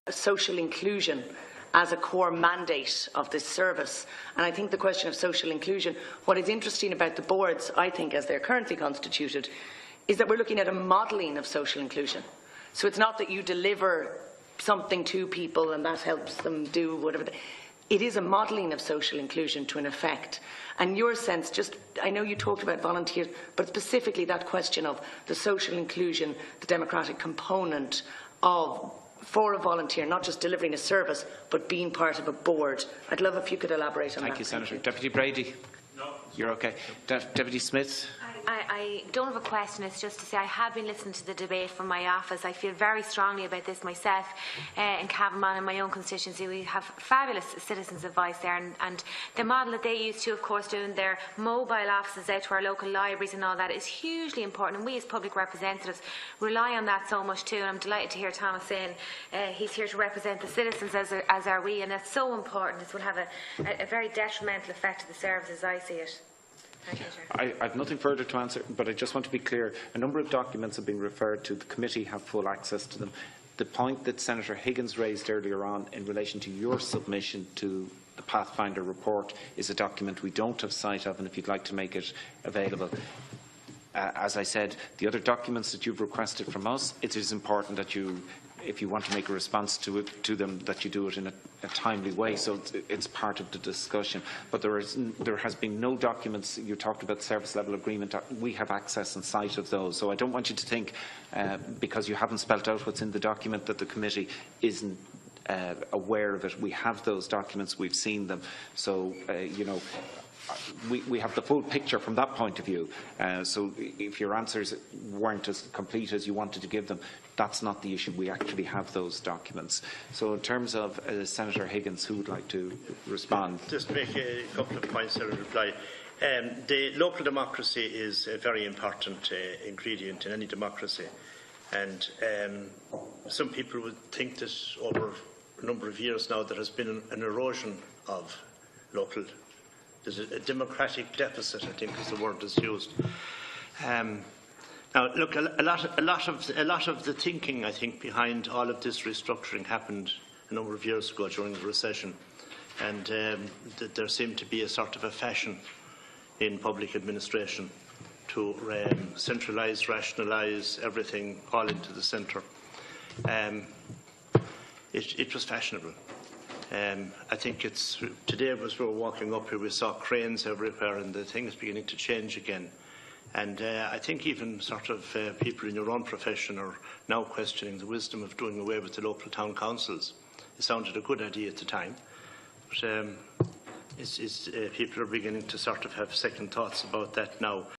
social inclusion as a core mandate of this service. And I think the question of social inclusion, what is interesting about the boards, I think, as they're currently constituted, is that we're looking at a modelling of social inclusion. So it's not that you deliver something to people and that helps them do whatever. It is a modelling of social inclusion to an effect. And your sense, just, I know you talked about volunteers, but specifically that question of the social inclusion, the democratic component of for a volunteer, not just delivering a service, but being part of a board. I'd love if you could elaborate on that. Thank you, Senator. Deputy Brady? No. You're okay. Deputy Smith? I don't have a question. It's just to say I have been listening to the debate from my office. I feel very strongly about this myself. In Cavan, in my own constituency, we have fabulous citizens' advice there, and the model that they use to, of course, doing their mobile offices out to our local libraries and all that is hugely important, and we as public representatives rely on that so much too. And I'm delighted to hear Thomas saying he's here to represent the citizens, as are we, and that's so important. This will have a very detrimental effect to the service as I see it. I have nothing further to answer, but I just want to be clear. A number of documents have been referred to. The committee have full access to them. The point that Senator Higgins raised earlier on in relation to your submission to the Pathfinder report is a document we don't have sight of, and if you'd like to make it available. As I said, the other documents that you've requested from us, it is important that you, if you want to make a response to them, that you do it in a timely way. So it's part of the discussion. But there has been no documents. You talked about service level agreement. We have access and sight of those. So I don't want you to think, because you haven't spelt out what's in the document, that the committee isn't aware of it. We have those documents. We've seen them. So you know. We have the full picture from that point of view. So if your answers weren't as complete as you wanted to give them, that's not the issue. We actually have those documents. So in terms of Senator Higgins, who would like to respond? Just make a couple of points in reply. The local democracy is a very important ingredient in any democracy. And some people would think that over a number of years now there has been an erosion of local. There's a democratic deficit, I think is the word that's used. Now, look, a lot of the thinking, I think, behind all of this restructuring happened a number of years ago during the recession, and there seemed to be a sort of a fashion in public administration to centralise, rationalise everything all into the centre. It was fashionable. I think it's today, as we were walking up here, we saw cranes everywhere, and the thing is beginning to change again. And I think even sort of people in your own profession are now questioning the wisdom of doing away with the local town councils. It sounded a good idea at the time, but people are beginning to sort of have second thoughts about that now.